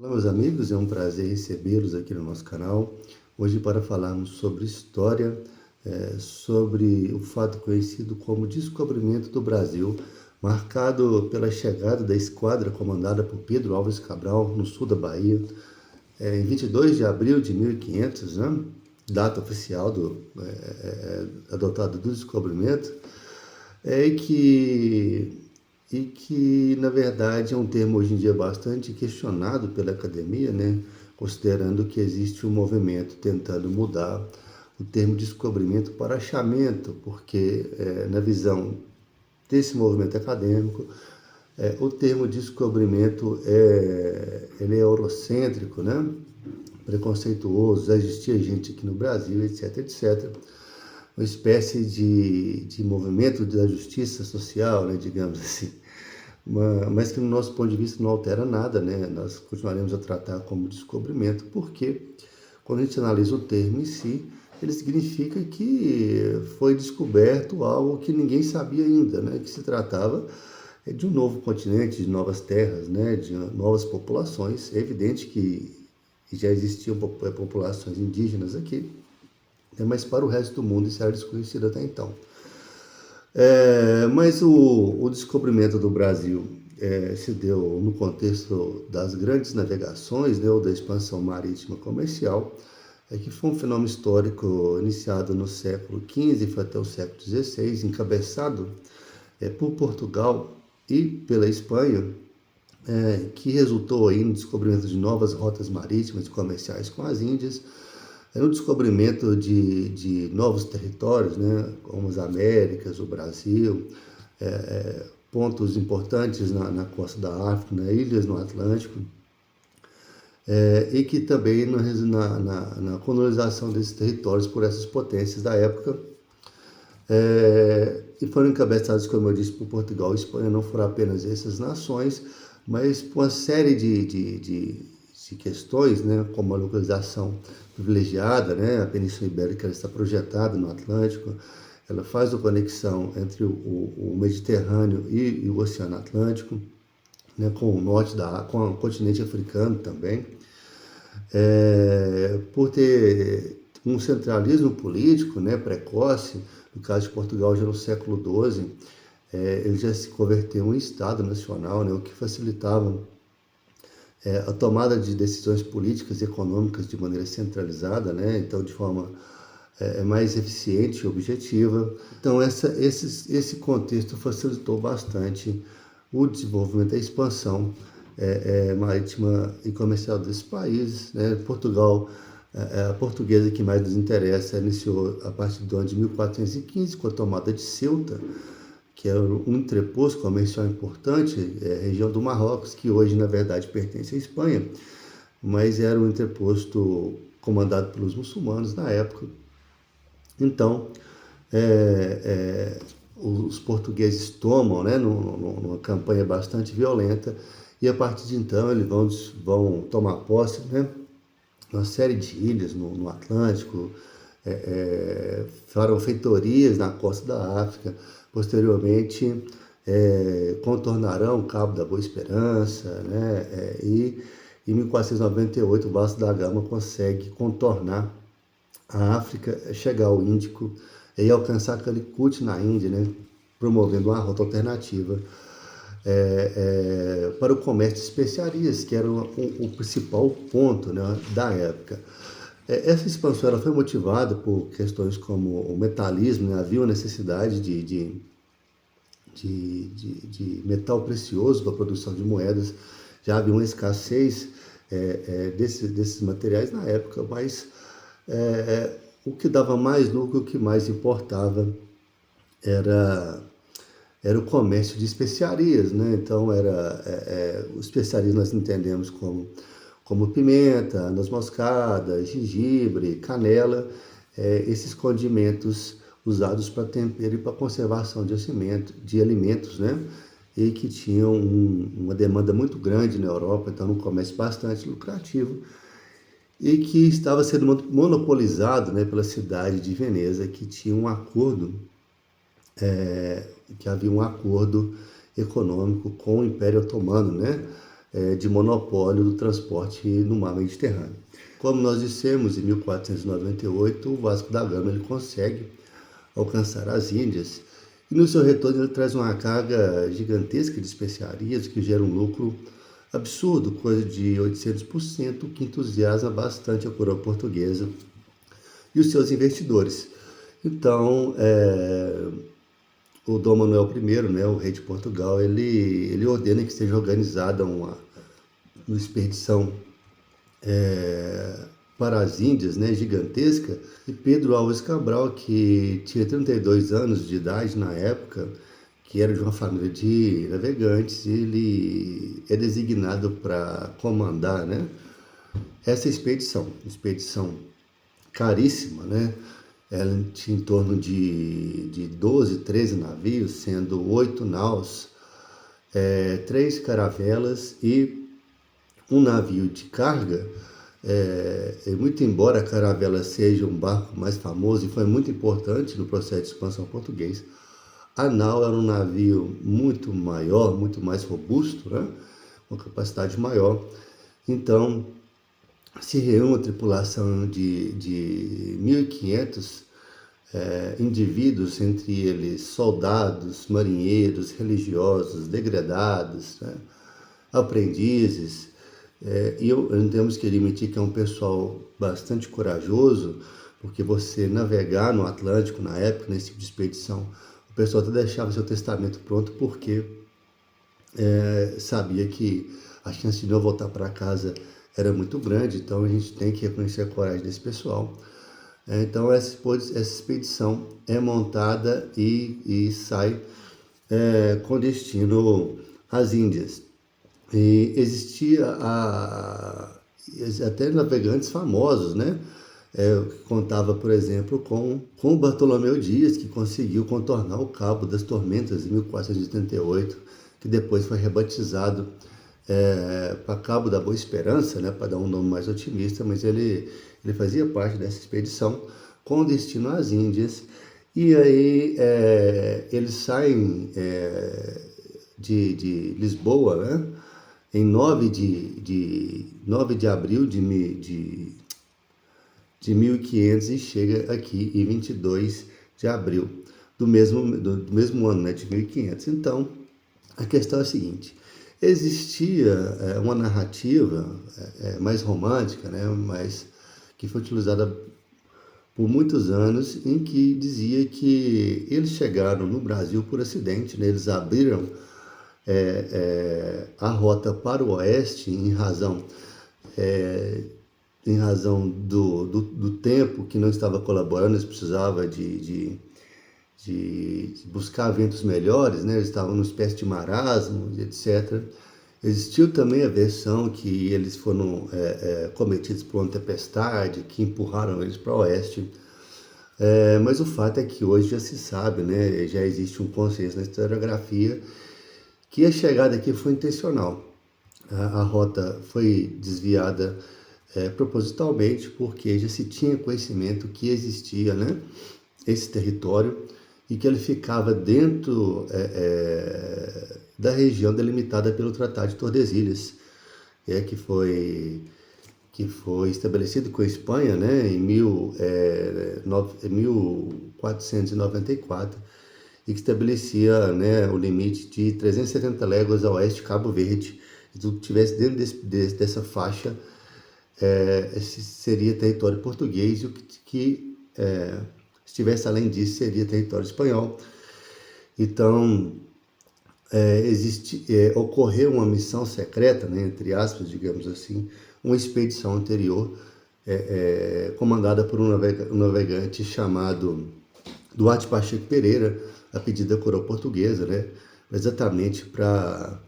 Olá, meus amigos, é um prazer recebê-los aqui no nosso canal. Hoje, para falarmos sobre história, sobre o fato conhecido como descobrimento do Brasil, marcado pela chegada da esquadra comandada por Pedro Álvares Cabral, no sul da Bahia, em 22 de abril de 1500, né? Data oficial adotada do descobrimento, é, e que, na verdade, é um termo hoje em dia bastante questionado pela academia, né? Considerando que existe um movimento tentando mudar o termo descobrimento para achamento, porque, na visão desse movimento acadêmico, o termo descobrimento ele é eurocêntrico, né? Preconceituoso, já existia gente aqui no Brasil, etc, etc. Uma espécie de movimento da justiça social, né, digamos assim, mas que no nosso ponto de vista não altera nada, né? Nós continuaremos a tratar como descobrimento, porque quando a gente analisa o termo em si, ele significa que foi descoberto algo que ninguém sabia ainda, né? Que se tratava de um novo continente, de novas terras, né? De novas populações. É evidente que já existiam populações indígenas aqui, né? Mas para o resto do mundo isso era desconhecido até então. Mas o descobrimento do Brasil se deu no contexto das grandes navegações, né, ou da expansão marítima comercial, que foi um fenômeno histórico iniciado no século XV e foi até o século XVI, encabeçado por Portugal e pela Espanha, que resultou aí no descobrimento de novas rotas marítimas e comerciais com as Índias, no descobrimento de novos territórios, né, como as Américas, o Brasil, pontos importantes na costa da África, né, ilhas no Atlântico, e que também na colonização desses territórios por essas potências da época, e foram encabeçados, como eu disse, por Portugal e Espanha. Não foram apenas essas nações, mas por uma série de questões, né, como a localização privilegiada, né, a Península Ibérica está projetada no Atlântico, ela faz a conexão entre o Mediterrâneo e o Oceano Atlântico, né, com o norte com o continente africano também, por ter um centralismo político, né, precoce. No caso de Portugal, já no século XII, ele já se converteu em Estado nacional, né, o que facilitava a tomada de decisões políticas e econômicas de maneira centralizada, né, então de forma mais eficiente e objetiva. Então esse contexto facilitou bastante o desenvolvimento, a expansão marítima e comercial desses países, né? Portugal, a portuguesa que mais nos interessa, iniciou a partir do ano de 1415 com a tomada de Ceuta, que era um entreposto comercial importante, região do Marrocos, que hoje na verdade pertence à Espanha, mas era um entreposto comandado pelos muçulmanos na época. Então, os portugueses tomam, né, numa campanha bastante violenta, e a partir de então eles vão tomar posse, né, uma série de ilhas no Atlântico, farão feitorias na costa da África. Posteriormente, contornarão o Cabo da Boa Esperança, né, e em 1498 o Vasco da Gama consegue contornar a África, chegar ao Índico e alcançar Calicut na Índia, né, promovendo uma rota alternativa para o comércio de especiarias, que era o principal ponto, né, da época. Essa expansão ela foi motivada por questões como o metalismo, né, havia uma necessidade de metal precioso para a produção de moedas, já havia uma escassez desses materiais na época, mas o que dava mais lucro, o que mais importava era o comércio de especiarias, né? Então, os especiarias nós entendemos como pimenta, noz moscada, gengibre, canela, esses condimentos usados para tempero e para conservação de alimentos, né? E que tinham uma demanda muito grande na Europa, então um comércio bastante lucrativo, e que estava sendo monopolizado, né, pela cidade de Veneza, que tinha um acordo, que havia um acordo econômico com o Império Otomano, né, de monopólio do transporte no mar Mediterrâneo. Como nós dissemos, em 1498, o Vasco da Gama ele consegue alcançar as Índias e no seu retorno ele traz uma carga gigantesca de especiarias que gera um lucro absurdo, coisa de 800%, que entusiasma bastante a coroa portuguesa e os seus investidores. Então, o Dom Manuel I, né, o rei de Portugal, ele ordena que seja organizada uma expedição para as Índias, né, gigantesca, e Pedro Álvares Cabral, que tinha 32 anos de idade na época, que era de uma família de navegantes, ele é designado para comandar, né, essa expedição caríssima, né? Ela tinha em torno de 12, 13 navios, sendo 8 naus, 3 caravelas e um navio de carga. Muito embora a caravela seja um barco mais famoso e foi muito importante no processo de expansão português, a nau era um navio muito maior, muito mais robusto, né? Uma capacidade maior. Então, se reúne uma tripulação de 1.500 indivíduos, entre eles soldados, marinheiros, religiosos, degredados, né? Aprendizes, e temos que admitir que é um pessoal bastante corajoso, porque você navegar no Atlântico na época, nesse tipo de expedição, o pessoal até deixava seu testamento pronto, porque sabia que a chance de não voltar para casa era muito grande. Então a gente tem que reconhecer a coragem desse pessoal. Então essa expedição é montada e sai com destino às Índias. E existia até navegantes famosos, né? Que contava, por exemplo, com Bartolomeu Dias, que conseguiu contornar o Cabo das Tormentas em 1488, que depois foi rebatizado para Cabo da Boa Esperança, né, para dar um nome mais otimista, mas ele fazia parte dessa expedição com destino às Índias. E aí eles saem de Lisboa, né, em 9 de abril de 1500 e chega aqui em 22 de abril do mesmo ano, né, de 1500. Então, a questão é a seguinte: existia uma narrativa mais romântica, né, que foi utilizada por muitos anos, em que dizia que eles chegaram no Brasil por acidente, né, eles abriram a rota para o oeste em razão do tempo que não estava colaborando. Eles precisavam de buscar ventos melhores, né? Eles estavam numa espécie de marasmo, etc. Existiu também a versão que eles foram cometidos por uma tempestade que empurraram eles para o oeste. Mas o fato é que hoje já se sabe, né? Já existe um consenso na historiografia que a chegada aqui foi intencional. A rota foi desviada propositalmente, porque já se tinha conhecimento que existia, né, esse território, e que ele ficava dentro da região delimitada pelo Tratado de Tordesilhas, que foi estabelecido com a Espanha, né, em 1494, e que estabelecia, né, o limite de 370 léguas a oeste de Cabo Verde. Se tudo estivesse dentro dessa faixa, esse seria território português, e o que estivesse além disso seria território espanhol. Então, ocorreu uma missão secreta, né, entre aspas, digamos assim, uma expedição anterior, comandada por um navegante chamado Duarte Pacheco Pereira, a pedido da coroa portuguesa, né, exatamente para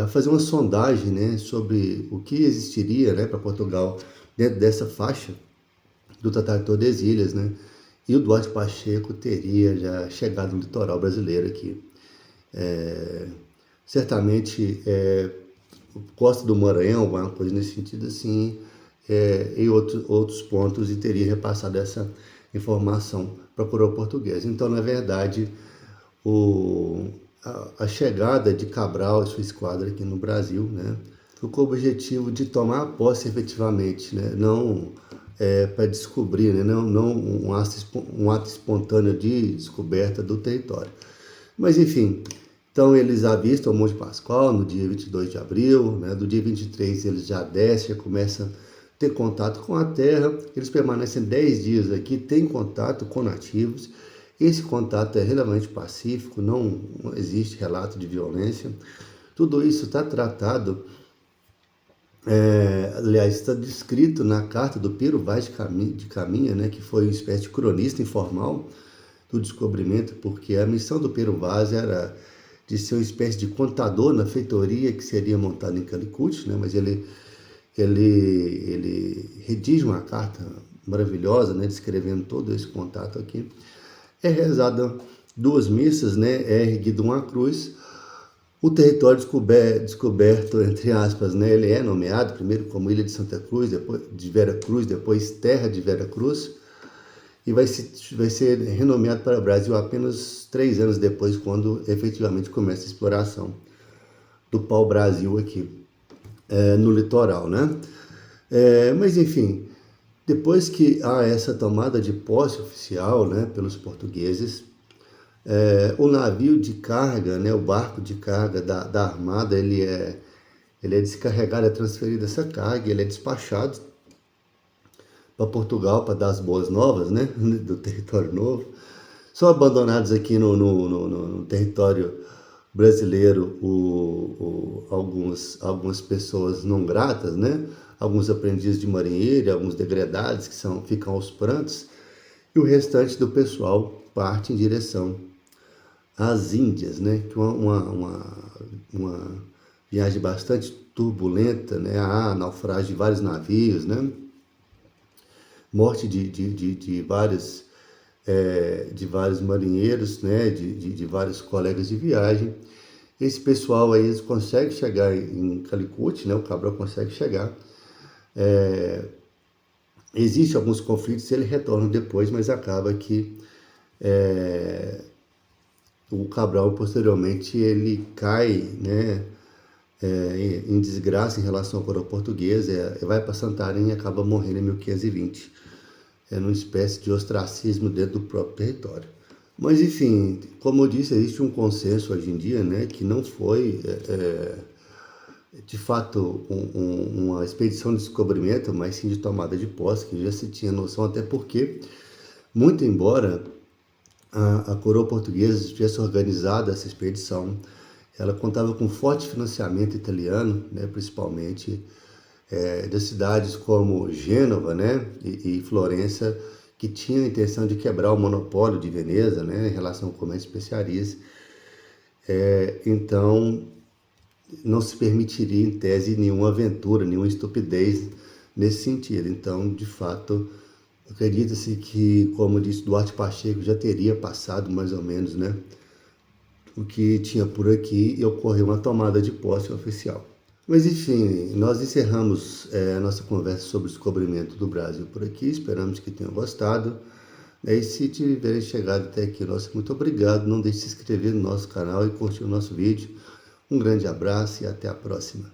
fazer uma sondagem, né, sobre o que existiria, né, para Portugal dentro dessa faixa do Tratado de Tordesilhas, né? E o Duarte Pacheco teria já chegado no litoral brasileiro aqui. Certamente Costa do Maranhão, alguma coisa nesse sentido assim, em outros pontos, e teria repassado essa informação para a coroa portuguesa. Então, na verdade, a chegada de Cabral e sua esquadra aqui no Brasil, né, com o objetivo de tomar posse efetivamente, né, não para descobrir, né, não um ato espontâneo de descoberta do território. Mas, enfim, então eles avistam o Monte Pascoal no dia 22 de abril, né, do dia 23 eles já descem, já começam a ter contato com a terra, eles permanecem 10 dias aqui, têm contato com nativos. Esse contato é relativamente pacífico, não existe relato de violência. Tudo isso está tratado, aliás, está descrito na carta do Pero Vaz de Caminha, né, que foi uma espécie de cronista informal do descobrimento, porque a missão do Pero Vaz era de ser uma espécie de contador na feitoria que seria montada em Calicut, né, mas ele redige uma carta maravilhosa, né, descrevendo todo esse contato aqui. É rezada 2 missas, né, é erguida uma cruz. O território descoberto, entre aspas, né, ele é nomeado primeiro como Ilha de Santa Cruz, depois de Vera Cruz, depois Terra de Vera Cruz, e vai ser renomeado para o Brasil apenas 3 anos depois, quando efetivamente começa a exploração do pau-brasil aqui, no litoral, né? Mas, enfim, depois que há essa tomada de posse oficial, né, pelos portugueses, o navio de carga, né, o barco de carga da armada, ele é descarregado, é transferido essa carga, ele é despachado para Portugal para dar as boas novas, né, do território novo. São abandonados aqui no território brasileiro algumas pessoas não gratas, né, alguns aprendizes de marinheiro, alguns degredados que ficam aos prantos, e o restante do pessoal parte em direção às Índias, né, que é uma viagem bastante turbulenta, né, há naufrágio de vários navios, né, morte de vários marinheiros, né, de vários colegas de viagem. Esse pessoal aí, eles conseguem chegar em Calicut, né, o Cabral consegue chegar. Existem alguns conflitos, ele retorna depois, mas acaba que o Cabral, posteriormente, ele cai, né, em desgraça em relação à coroa portuguesa, vai para Santarém e acaba morrendo em 1520. Numa espécie de ostracismo dentro do próprio território. Mas, enfim, como eu disse, existe um consenso hoje em dia, né, que não foi, de fato, uma expedição de descobrimento, mas sim de tomada de posse, que já se tinha noção, até porque, muito embora a coroa portuguesa tivesse organizado essa expedição, ela contava com forte financiamento italiano, né, principalmente das cidades como Gênova, né, e Florença, que tinham a intenção de quebrar o monopólio de Veneza, né, em relação ao comércio de especiarias. Então, não se permitiria, em tese, nenhuma aventura, nenhuma estupidez nesse sentido. Então, de fato, acredita-se que, como disse Duarte Pacheco, já teria passado mais ou menos, né, o que tinha por aqui, e ocorreu uma tomada de posse oficial. Mas, enfim, nós encerramos a nossa conversa sobre o descobrimento do Brasil por aqui. Esperamos que tenham gostado. E se tiverem chegado até aqui, muito obrigado. Não deixe de se inscrever no nosso canal e curtir o nosso vídeo. Um grande abraço e até a próxima.